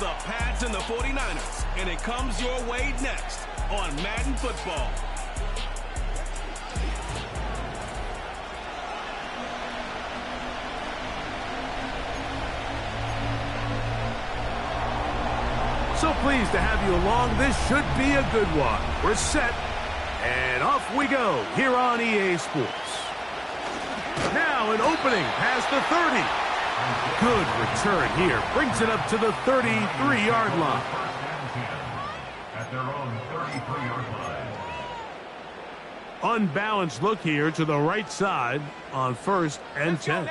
the Pats and the 49ers, and it comes your way next on Madden Football. So pleased to have you along. This should be a good one. We're set, and off we go here on EA Sports. Now an opening past the 30. Good return here. Brings it up to the 33-yard line. At their own 33-yard line. Unbalanced look here to the right side on 1st and 10.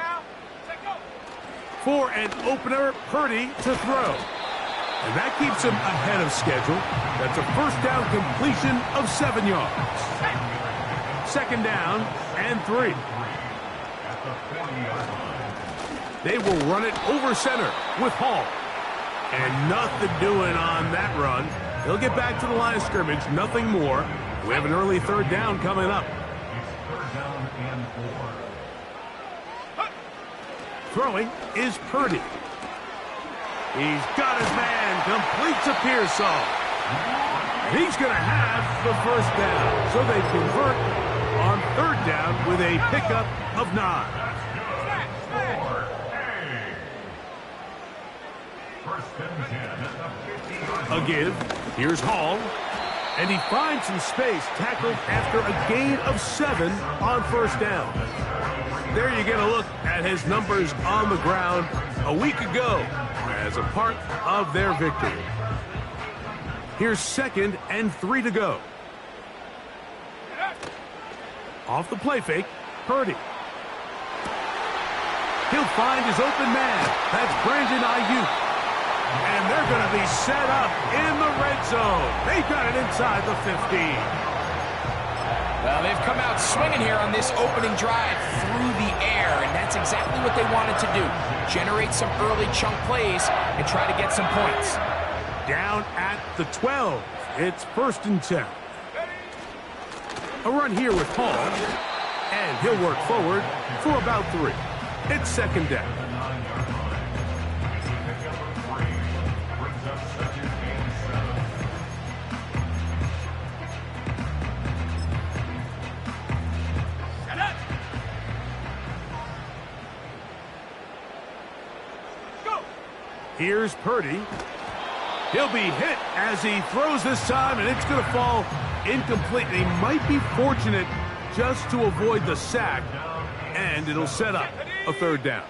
For an opener, Purdy to throw. And that keeps him ahead of schedule. That's a first down completion of 7 yards. Second down and 3. They will run it over center with Hall. And nothing doing on that run. He'll get back to the line of scrimmage, nothing more. We have an early third down coming up. Throwing is Purdy. He's got his man, completes a Pearsall. He's going to have the first down. So they convert on third down with a pickup of 9. A give. Here's Hall. And he finds some space, tackled after a gain of 7 on first down. There you get a look at his numbers on the ground a week ago as a part of their victory. Here's 2nd and 3 to go. Off the play fake, Purdy. He'll find his open man. That's Brandon Ayuk. And they're going to be set up in the red zone. They got it inside the 15. Well, they've come out swinging here on this opening drive through the air, and that's exactly what they wanted to do. Generate some early chunk plays and try to get some points. Down at the 12. It's 1st and 10. A run here with Hall, and he'll work forward for about 3. It's 2nd down. Here's Purdy. He'll be hit as he throws this time, and it's going to fall incomplete. He might be fortunate just to avoid the sack, and it'll set up a third down.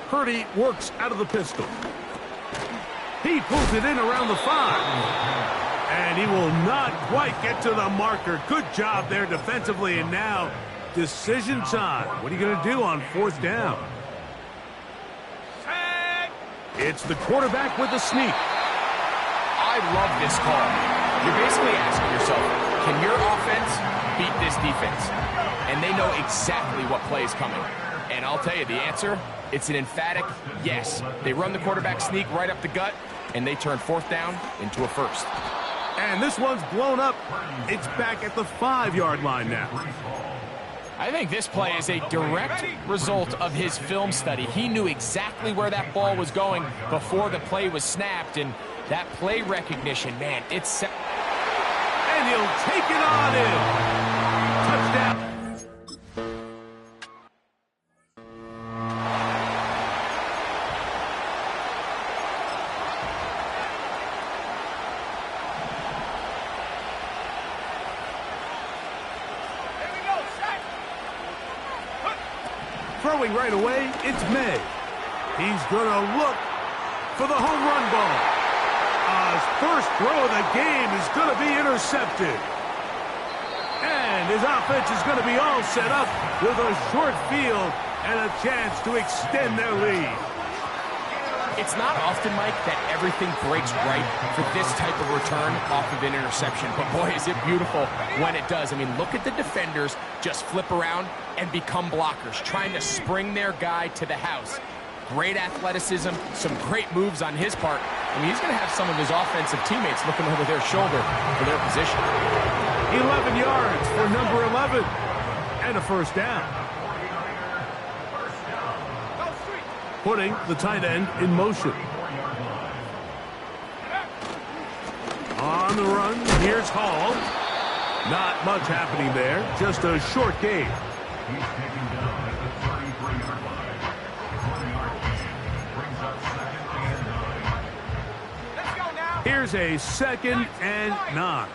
Purdy works out of the pistol. He pulls it in around the 5. And he will not quite get to the marker. Good job there defensively, and now decision time. What are you going to do on 4th down? It's the quarterback with the sneak. I love this call. You're basically asking yourself, can your offense beat this defense? And they know exactly what play is coming. And I'll tell you the answer, it's an emphatic yes. They run the quarterback sneak right up the gut, and they turn 4th down into a 1st. And this one's blown up. It's back at the 5-yard line now. I think this play is a direct result of his film study. He knew exactly where that ball was going before the play was snapped, and that play recognition, man, it's set. And he'll take it on in. Touchdown. Throwing right away, it's May. He's going to look for the home run ball. His first throw of the game is going to be intercepted. And his offense is going to be all set up with a short field and a chance to extend their lead. It's not often, Mike, that everything breaks right for this type of return off of an interception. But, boy, is it beautiful when it does. I mean, look at the defenders just flip around and become blockers, trying to spring their guy to the house. Great athleticism, some great moves on his part. I mean, he's going to have some of his offensive teammates looking over their shoulder for their position. 11 yards for number 11 and a first down. putting the tight end in motion. On the run, here's Hall. Not much happening there, just a short gain. He's taken down at the 33-yard line. 1-yard gain brings up 2nd and 9. Let's go now. Here's a 2nd and 9.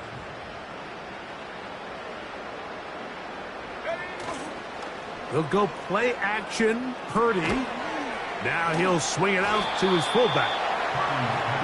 He'll go play action. Purdy. Now he'll swing it out to his fullback.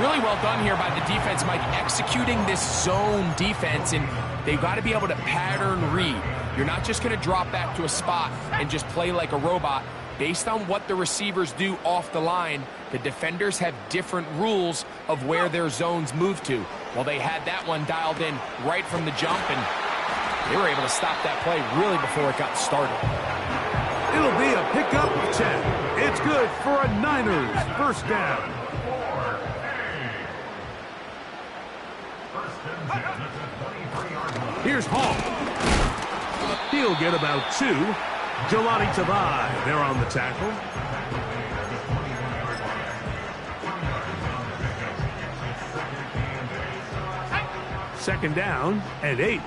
Really well done here by the defense, Mike, executing this zone defense, and they've got to be able to pattern read. You're not just going to drop back to a spot and just play like a robot. Based on what the receivers do off the line, the defenders have different rules of where their zones move to. Well, they had that one dialed in right from the jump, and they were able to stop that play really before it got started. It'll be a pickup of 10. It's good for a Niners first down. Here's Hall. He'll get about 2. Jelani Tavai there on the tackle. Second down and 8.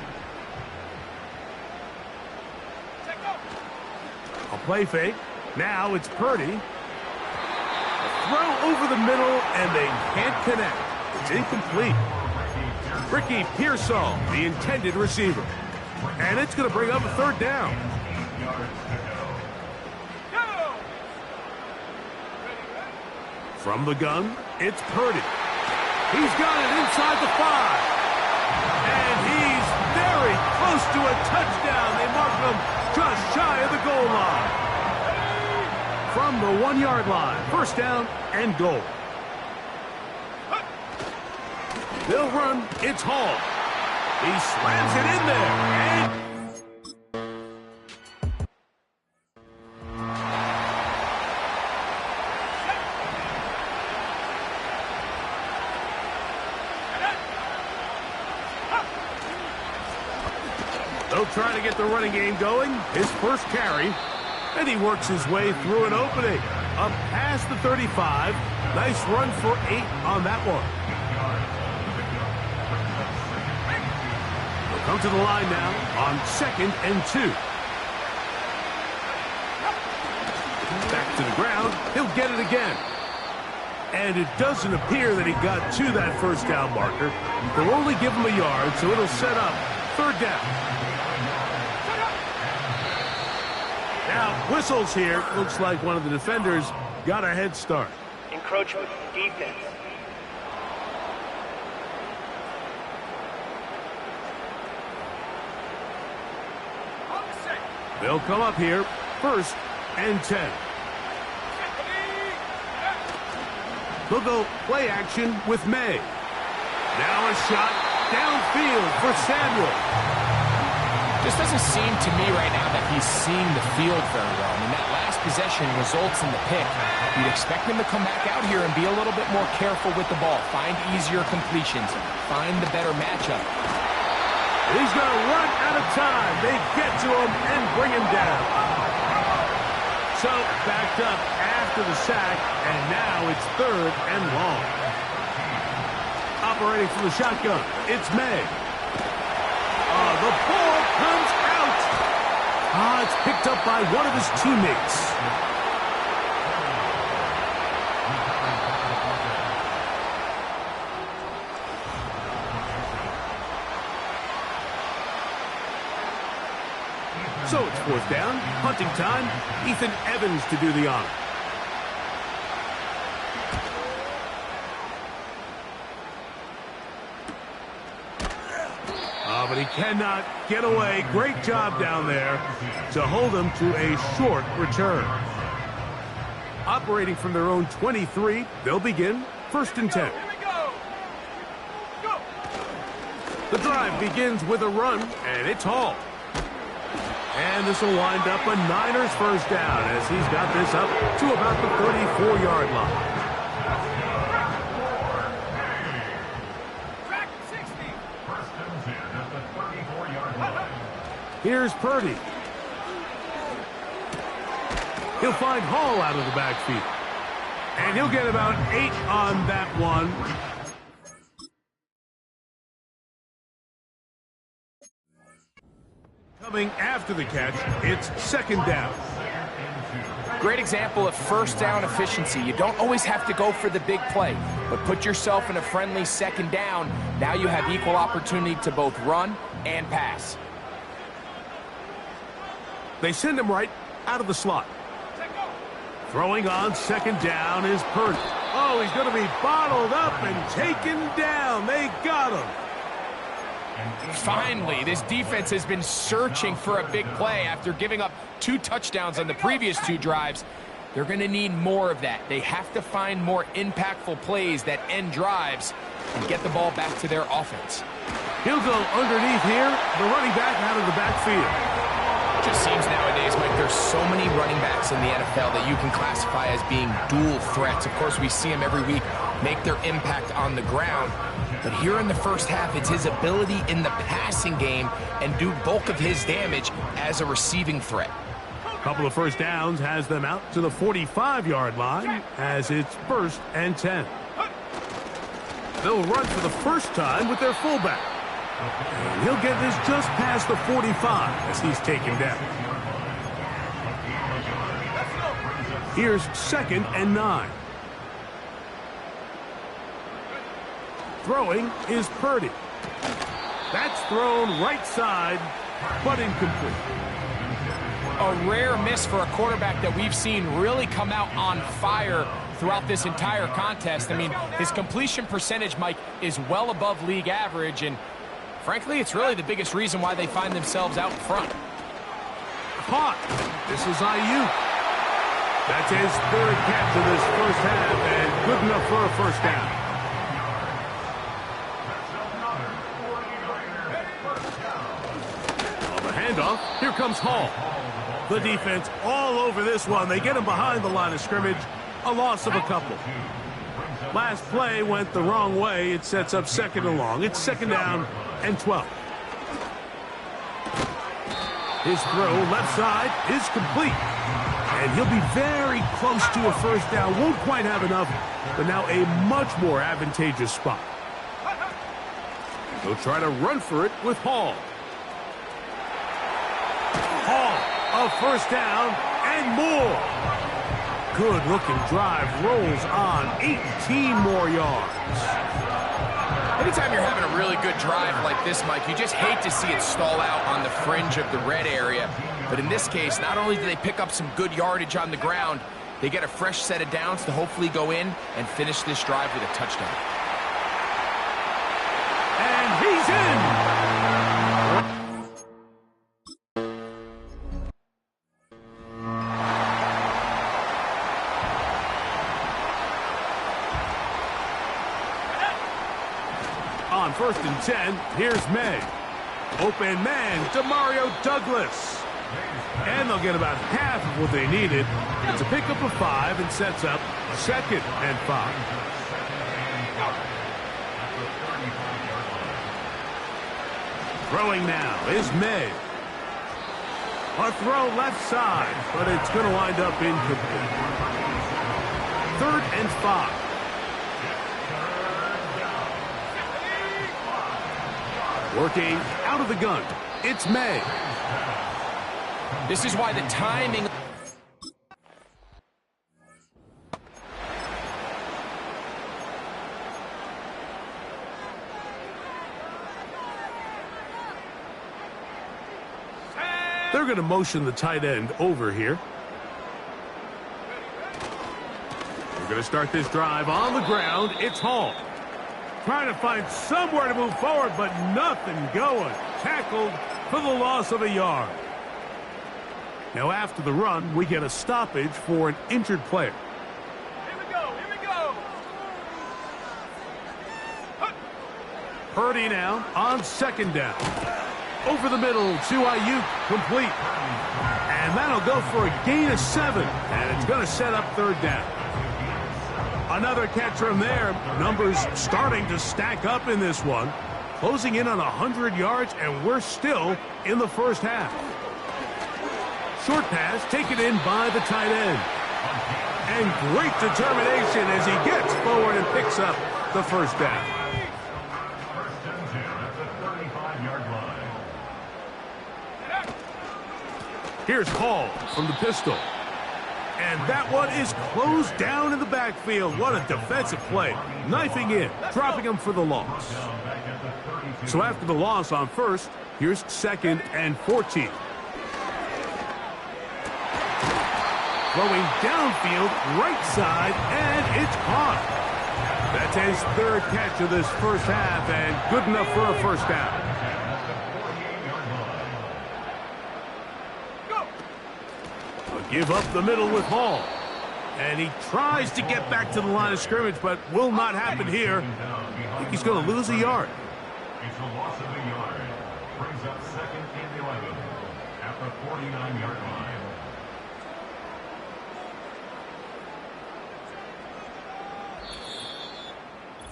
A play fake. Now it's Purdy. A throw over the middle, and they can't connect. It's incomplete. Ricky Pearsall, the intended receiver. And it's going to bring up a 3rd down. From the gun, it's Purdy. He's got it inside the 5. And he's very close to a touchdown. They mark him just shy of the goal line. From the 1-yard line, first down and goal. They'll run. It's Hall. He slams it in there. And they'll try to get the running game going. His first carry. And he works his way through an opening. Up past the 35. Nice run for 8 on that one. Come to the line now on 2nd and 2. Back to the ground. He'll get it again. And it doesn't appear that he got to that first down marker. They'll only give him a yard, so it'll set up 3rd down. Now, whistles here. Looks like one of the defenders got a head start. Encroachment defense. They'll come up here, 1st and 10. They'll go play action with May. Now a shot downfield for Samuel. Just doesn't seem to me right now that he's seeing the field very well. I mean, that last possession results in the pick. You'd expect him to come back out here and be a little bit more careful with the ball, find easier completions, find the better matchup. He's going to run out of time. They get to him and bring him down. So, backed up after the sack, and now it's 3rd and long. Operating from the shotgun, it's May. The ball comes out. It's picked up by one of his teammates. So it's 4th down, punting time. Ethan Evans to do the honor. But he cannot get away. Great job down there to hold him to a short return. Operating from their own 23, they'll begin 1st and 10. The drive begins with a run, and it's Hall. And this will wind up a Niners first down as he's got this up to about the 34-yard line. Here's Purdy. He'll find Hall out of the backfield. And he'll get about 8 on that one. Coming after the catch, it's second down. Great example of first down efficiency. You don't always have to go for the big play, but put yourself in a friendly second down. Now you have equal opportunity to both run and pass. They send him right out of the slot. Throwing on second down is Purdy. Oh, he's going to be bottled up and taken down. They got him. Finally, this defense has been searching for a big play after giving up 2 touchdowns on the previous 2 drives. They're going to need more of that. They have to find more impactful plays that end drives and get the ball back to their offense. He'll go underneath here, the running back out of the backfield. It just seems nowadays, Mike, there's so many running backs in the NFL that you can classify as being dual threats. Of course, we see them every week make their impact on the ground. But here in the first half, it's his ability in the passing game and do bulk of his damage as a receiving threat. A couple of first downs has them out to the 45-yard line as it's 1st and 10. They'll run for the first time with their fullback. And he'll get this just past the 45 as he's taken down. Here's 2nd and 9. Throwing is Purdy. That's thrown right side, but incomplete. A rare miss for a quarterback that we've seen really come out on fire throughout this entire contest. I mean, his completion percentage, Mike, is well above league average, and frankly, it's really the biggest reason why they find themselves out in front. Caught. This is Ayuk. That's his 3rd catch of this first half, and good enough for a first down. Handoff. Here comes Hall. The defense all over this one. They get him behind the line of scrimmage. A loss of a couple. Last play went the wrong way. It sets up 2nd and long. It's 2nd down and 12. His throw left side is complete. And he'll be very close to a first down. Won't quite have enough, but now a much more advantageous spot. They'll try to run for it with Hall. Hall, a first down and more. Good-looking drive, rolls on 18 more yards. Anytime you're having a really good drive like this, Mike, you just hate to see it stall out on the fringe of the red area. But in this case, not only do they pick up some good yardage on the ground, they get a fresh set of downs to hopefully go in and finish this drive with a touchdown. And he's in. On 1st and 10, here's May. Open man to Mario Douglas. And they'll get about half of what they needed. It's a pickup of 5 and sets up 2nd and 5. Throwing now is May. A throw left side, but it's going to wind up incomplete. 3rd and 5. Working out of the gun, it's May. This is why the timing... They're going to motion the tight end over here. We're going to start this drive on the ground. It's Hall. Trying to find somewhere to move forward, but nothing going. Tackled for the loss of a yard. Now after the run, we get a stoppage for an injured player. Here we go, here we go. Purdy now on 2nd down. Over the middle to Ayuk, complete. And that'll go for a gain of 7, and it's going to set up 3rd down. Another catch from there. Numbers starting to stack up in this one. Closing in on 100 yards, and we're still in the first half. Short pass taken in by the tight end. And great determination as he gets forward and picks up the first down. First and 10 at the 35-yard line. Here's Hall from the pistol. And that one is closed down in the backfield. What a defensive play. Knifing in, dropping him for the loss. So after the loss on first, here's 2nd and 14. Throwing downfield, right side, and it's caught. That's his 3rd catch of this first half, and good enough for a first down. A give up the middle with Hall. And he tries to get back to the line of scrimmage, but will not happen here. I think he's going to lose a yard. It's a loss of a yard. Brings up 2nd and 11 at the 49-yard line.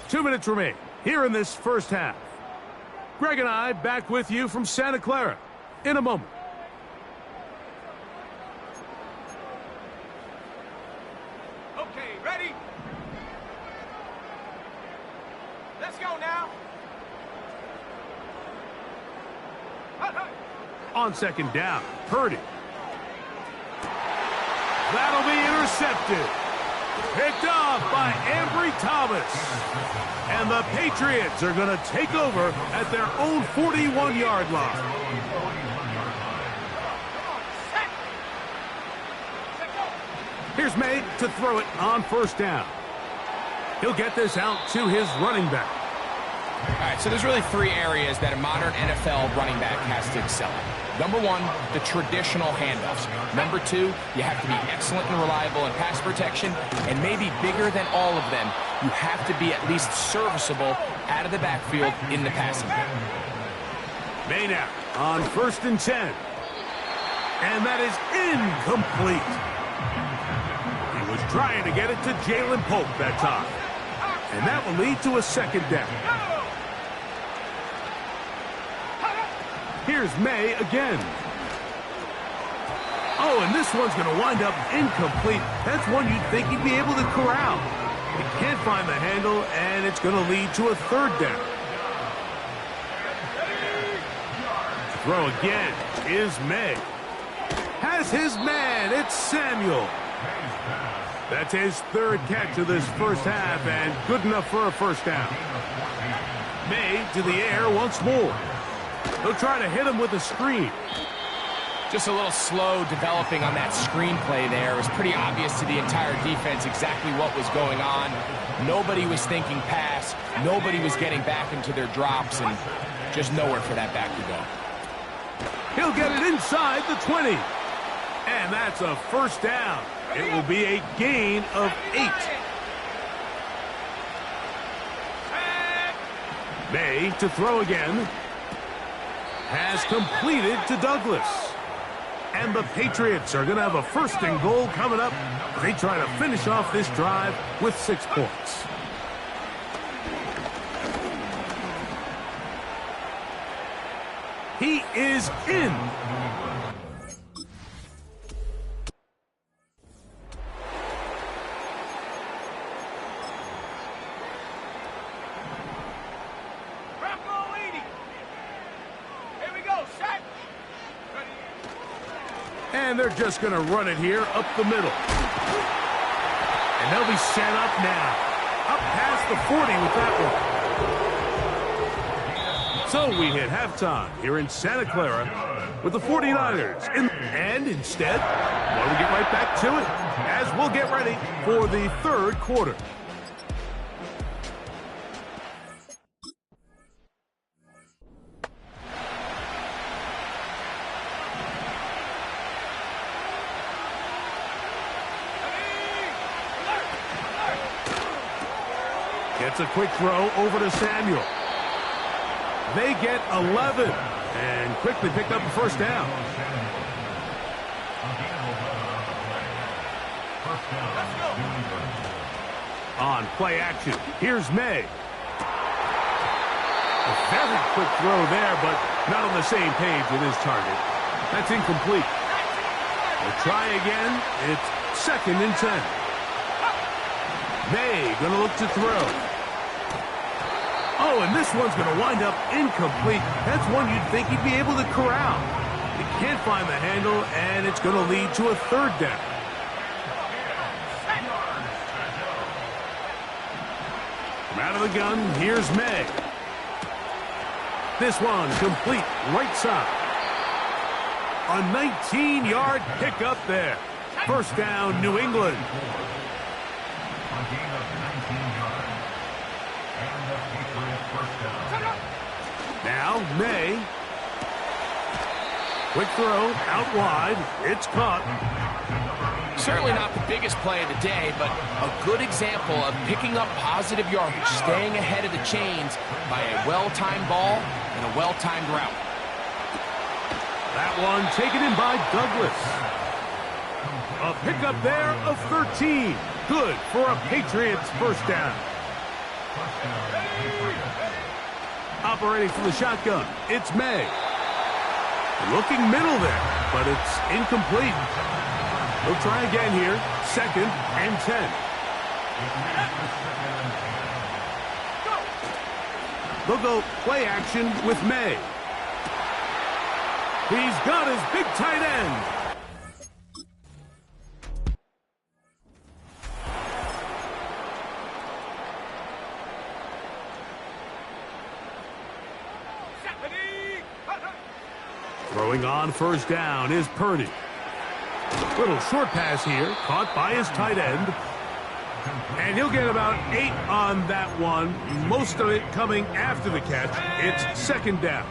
2 minutes remain here in this first half. Greg and I back with you from Santa Clara in a moment. Okay, ready? Let's go now. On 2nd down, Purdy. That'll be intercepted. Picked off by Ambry Thomas. And the Patriots are going to take over at their own 41-yard line. Here's May to throw it on first down. He'll get this out to his running back. All right, so there's really 3 areas that a modern NFL running back has to excel in. Number 1, the traditional handoffs. Number 2, you have to be excellent and reliable in pass protection. And maybe bigger than all of them, you have to be at least serviceable out of the backfield in the passing game. May now on 1st and 10. And that is incomplete. He was trying to get it to Jalen Pope that time. And that will lead to a 2nd down. Here's May again. Oh, and this one's going to wind up incomplete. That's one you'd think he'd be able to corral. He can't find the handle, and it's going to lead to a 3rd down. Throw again is May. Has his man. It's Samuel. That's his 3rd catch of this first half, and good enough for a first down. May to the air once more. They'll try to hit him with a screen. Just a little slow developing on that screenplay there. It was pretty obvious to the entire defense exactly what was going on. Nobody was thinking pass. Nobody was getting back into their drops, and just nowhere for that back to go. He'll get it inside the 20. And that's a first down. It will be a gain of 8. May to throw again. Has completed to Douglas. And the Patriots are going to have a 1st and goal coming up. They try to finish off this drive with 6 points. He is in. And they're just going to run it here up the middle. And they'll be set up now. Up past the 40 with that one. So we hit halftime here in Santa Clara with the 49ers. And instead, well, we get right back to it as we'll get ready for the 3rd quarter. Gets a quick throw over to Samuel. They get 11 and quickly pick up the first down. On play action, here's May. A very quick throw there, but not on the same page with his target. That's incomplete. We'll try again. It's 2nd and 10. May gonna look to throw. Oh, and this one's gonna wind up incomplete. That's one you'd think he'd be able to corral. He can't find the handle, and it's gonna lead to a third down. From out of the gun, here's May. This one complete right side. A 19-yard pickup there. First down, New England. A gain of 19 yards. And the Patriots first down. Now, May. Quick throw, out wide. It's caught. Certainly not the biggest play of the day, but a good example of picking up positive yardage, staying ahead of the chains by a well-timed ball and a well-timed route. That one taken in by Douglas. A pickup there of 13. Good for a Patriots first down. Operating from the shotgun, it's May. Looking middle there, but it's incomplete. We'll try again here. 2nd and 10. They'll go play action with May. He's got his big tight end. Throwing on first down is Purdy. Little short pass here, caught by his tight end. And he'll get about 8 on that one, most of it coming after the catch. It's 2nd down.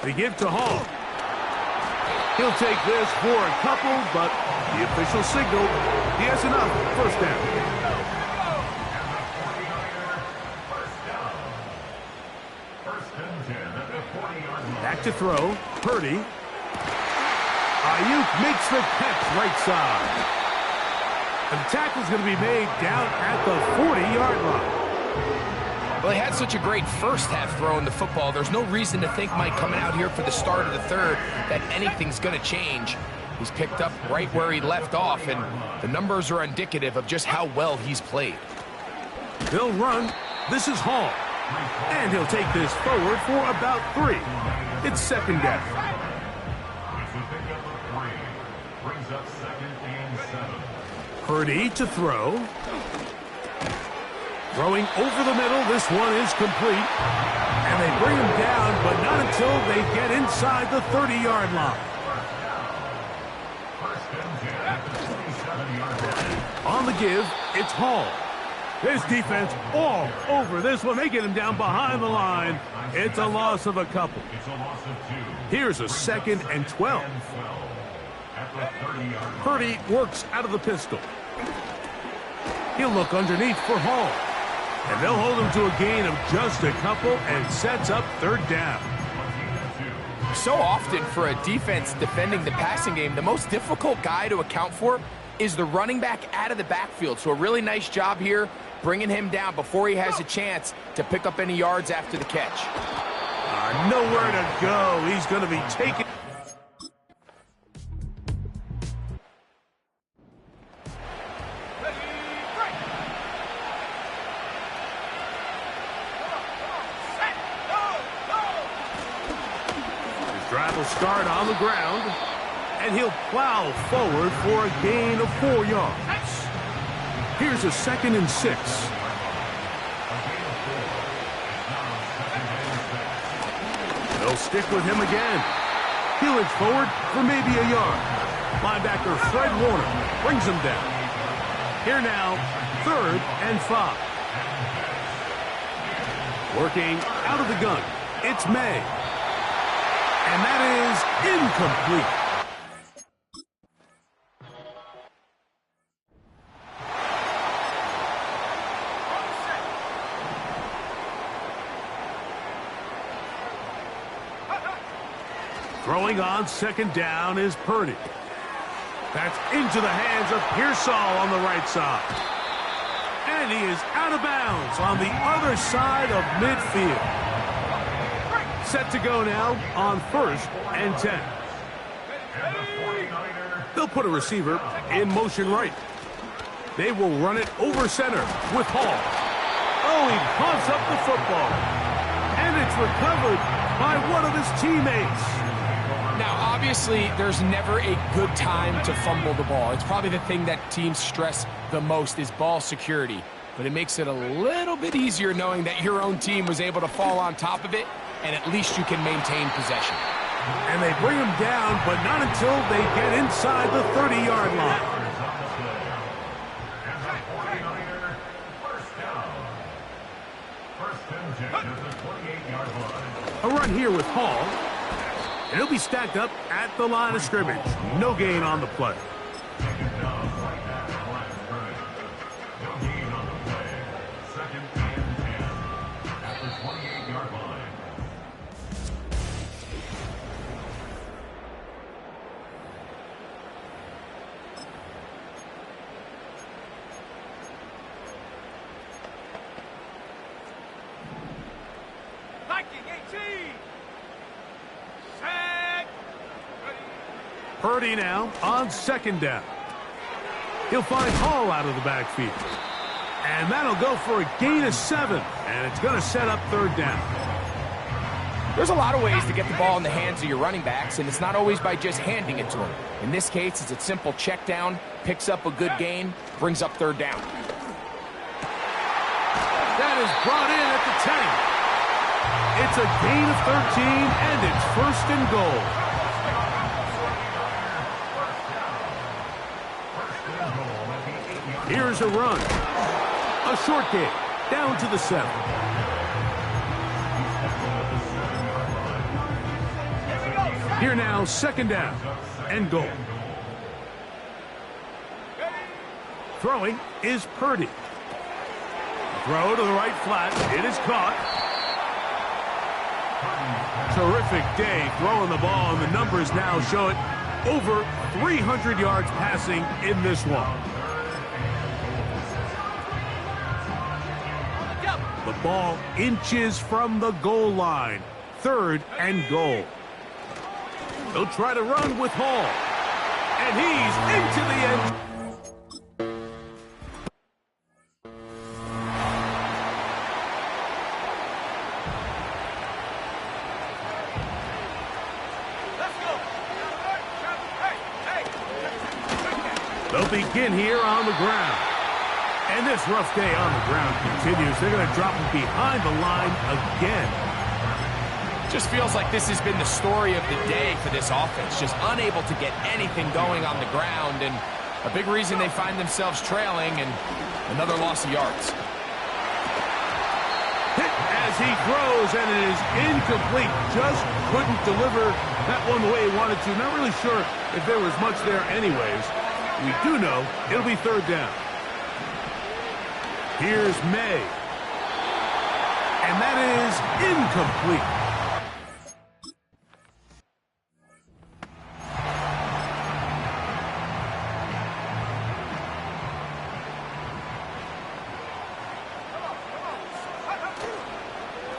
They give to Hall. He'll take this for a couple, but the official signal, he has enough. First down. Back to throw. Purdy. Ayuk makes the catch right side. And the tackle's going to be made down at the 40-yard line. Well, he had such a great first half throwing the football. There's no reason to think, Mike, coming out here for the start of the third, that anything's going to change. He's picked up right where he left off, and the numbers are indicative of just how well he's played. They'll run. This is Hall. And he'll take this forward for about 3. It's 2nd down. Brings up 2nd and 7. Purdy to throw. Throwing over the middle. This one is complete. And they bring him down, but not until they get inside the 30-yard line. On the give, it's Hall. This defense all over this one. They get him down behind the line. It's a loss of a couple. Here's a 2nd and 12. Purdy works out of the pistol. He'll look underneath for Hall. And they'll hold him to a gain of just a couple and sets up 3rd down. So often for a defense defending the passing game, the most difficult guy to account for is the running back out of the backfield. So a really nice job here bringing him down before he has a chance to pick up any yards after the catch. Nowhere to go. He's going to be taken. His drive will start on the ground, and he'll plow forward for a gain of 4 yards. Here's a 2nd and 6. They'll stick with him again. He'll inch forward for maybe a yard. Linebacker Fred Warner brings him down. Here now, 3rd and 5. Working out of the gun, it's May. And that is incomplete. Throwing on 2nd down is Purdy. That's into the hands of Pearsall on the right side. And he is out of bounds on the other side of midfield. Set to go now on 1st and 10. And the 49ers They'll put a receiver in motion right. They will run it over center with Hall. Oh, he pumps up the football. And it's recovered by one of his teammates. Now, obviously, there's never a good time to fumble the ball. It's probably the thing that teams stress the most is ball security. But it makes it a little bit easier knowing that your own team was able to fall on top of it, and at least you can maintain possession. And they bring him down, but not until they get inside the 30-yard line. A run here with Hall. And he'll be stacked up at the line of scrimmage. No gain on the play. Purdy now on second down. He'll find Hall out of the backfield. And that'll go for a gain of 7. And it's going to set up third down. There's a lot of ways to get the ball in the hands of your running backs, and it's not always by just handing it to them. In this case, it's a simple check down, picks up a good gain, brings up third down. That is brought in at the 10. It's a gain of 13, and it's first and goal. Here's a run. A short gain. Down to the 7. Here now, second down. And goal. Throwing is Purdy. Throw to the right flat. It is caught. Terrific day throwing the ball, and the numbers now show it. Over 300 yards passing in this one. The ball inches from the goal line. Third and goal. They'll try to run with Hall. And he's into the end. They'll begin here on the ground. And this rough day on the ground continues. They're going to drop him behind the line again. Just feels like this has been the story of the day for this offense. Just unable to get anything going on the ground. And a big reason they find themselves trailing, and another loss of yards. Hit as he throws, and it is incomplete. Just couldn't deliver that one the way he wanted to. Not really sure if there was much there anyways. We do know it'll be third down. Here's May. And that is incomplete.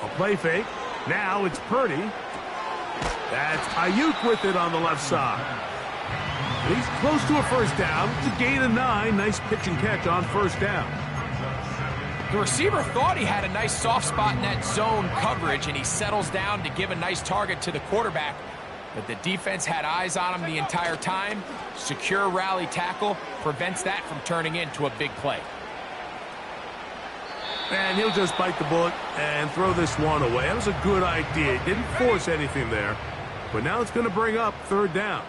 A play fake. Now it's Purdy. That's Ayuk with it on the left side. He's close to a first down. It's a gain of 9. Nice pitch and catch on first down. The receiver thought he had a nice soft spot in that zone coverage, and he settles down to give a nice target to the quarterback. But the defense had eyes on him the entire time. Secure rally tackle prevents that from turning into a big play. And he'll just bite the bullet and throw this one away. That was a good idea. He didn't force anything there. But now it's going to bring up third down.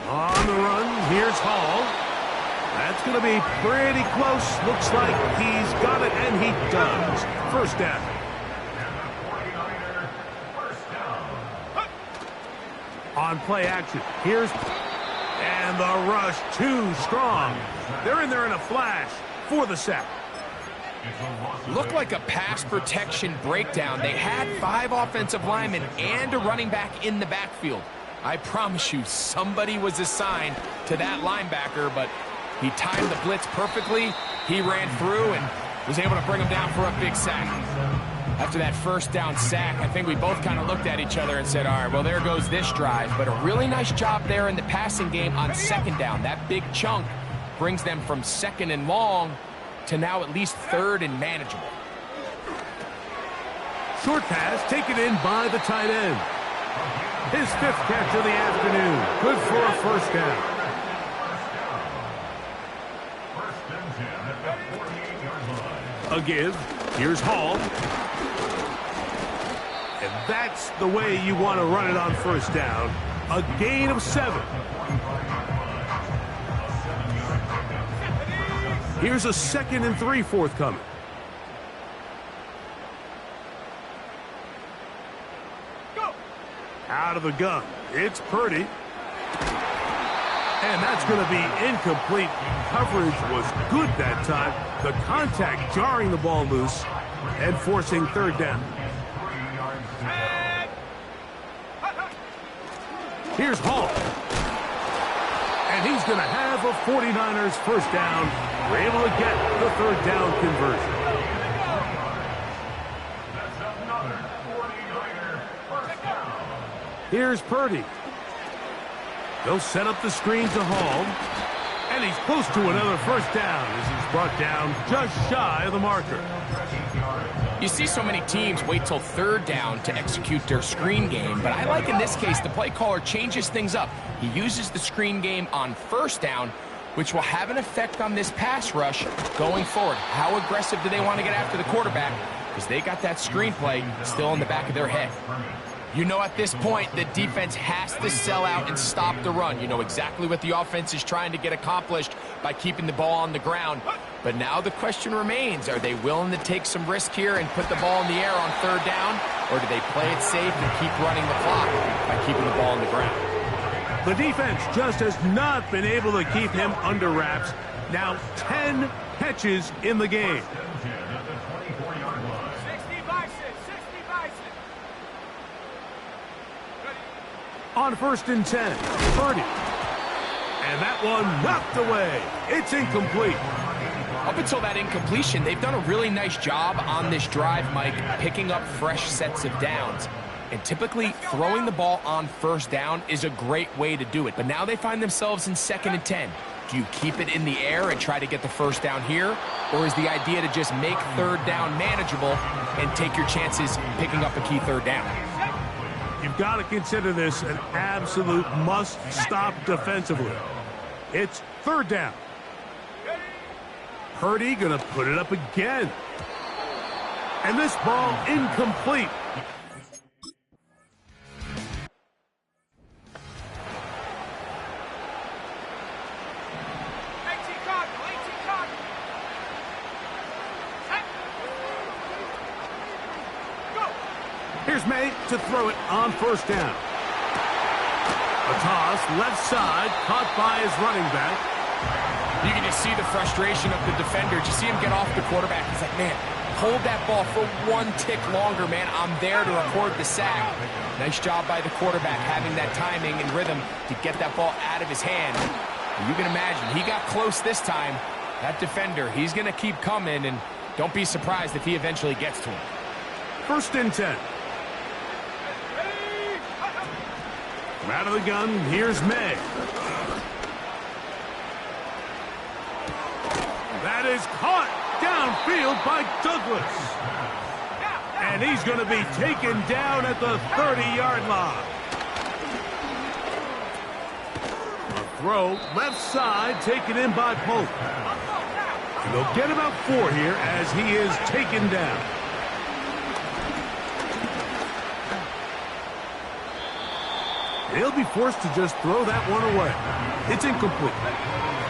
On the run, here's Hall. That's going to be pretty close. Looks like he's got it, and he does. First down. On play action, here's... And the rush too strong. They're in there in a flash for the sack. Looked like a pass protection breakdown. They had 5 offensive linemen and a running back in the backfield. I promise you, somebody was assigned to that linebacker, but he timed the blitz perfectly. He ran through and was able to bring him down for a big sack. After that first down sack, I think we both kind of looked at each other and said, all right, well, there goes this drive. But a really nice job there in the passing game on second down. That big chunk brings them from second and long to now at least third and manageable. Short pass taken in by the tight end. His 5th catch of the afternoon. Good for a first down. A give. Here's Hall. And that's the way you want to run it on first down. A gain of 7. Here's a 2nd and 3 forthcoming. Out of the gun. It's Purdy. And that's going to be incomplete. Coverage was good that time. The contact jarring the ball loose and forcing third down. Here's Hall. And he's going to have a 49ers first down. We're able to get the third down conversion. Here's Purdy. They'll set up the screen to Hall. And he's close to another first down as he's brought down just shy of the marker. You see so many teams wait till third down to execute their screen game, but I like in this case the play caller changes things up. He uses the screen game on first down, which will have an effect on this pass rush going forward. How aggressive do they want to get after the quarterback? Because they got that screen play still in the back of their head. You know at this point the defense has to sell out and stop the run. You know exactly what the offense is trying to get accomplished by keeping the ball on the ground. But now the question remains, are they willing to take some risk here and put the ball in the air on third down? Or do they play it safe and keep running the clock by keeping the ball on the ground? The defense just has not been able to keep him under wraps. Now 10 catches in the game. On 1st and 10, Purdy. And that one knocked away. It's incomplete. Up until that incompletion, they've done a really nice job on this drive, Mike, picking up fresh sets of downs. And typically, throwing the ball on first down is a great way to do it. But now they find themselves in 2nd and 10. Do you keep it in the air and try to get the first down here? Or is the idea to just make third down manageable and take your chances picking up a key third down? You've got to consider this an absolute must-stop defensively. It's third down. Purdy going to put it up again. And this ball incomplete. Here's May to throw it on first down. A toss, left side, caught by his running back. You can just see the frustration of the defender. You see him get off the quarterback. He's like, man, hold that ball for one tick longer, man. I'm there to record the sack. Nice job by the quarterback having that timing and rhythm to get that ball out of his hand. And you can imagine, he got close this time. That defender, he's going to keep coming, and don't be surprised if he eventually gets to him. 1st and 10. Out of the gun, here's May. That is caught downfield by Douglas. And he's going to be taken down at the 30-yard line. A throw, left side, taken in by Polk. And they'll get about 4 here as he is taken down. They'll be forced to just throw that one away. It's incomplete.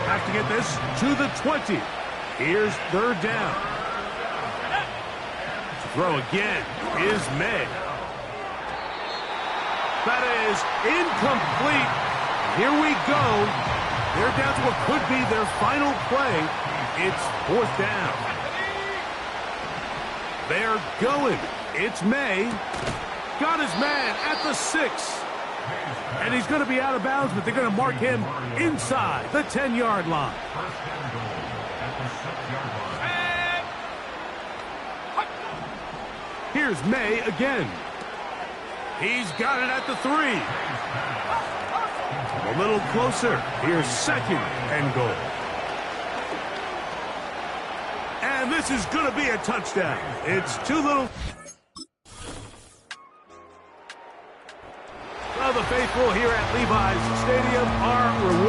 Have to get this to the 20. Here's third down. To throw again is May. That is incomplete. Here we go. They're down to what could be their final play. It's 4th down. They're going. It's May. Got his man at the 6. And he's going to be out of bounds, but they're going to mark him inside the 10-yard line. Here's May again. He's got it at the 3. A little closer. Here's second and goal. And this is going to be a touchdown. It's too little. Well, the faithful here at Levi's Stadium are rewarded.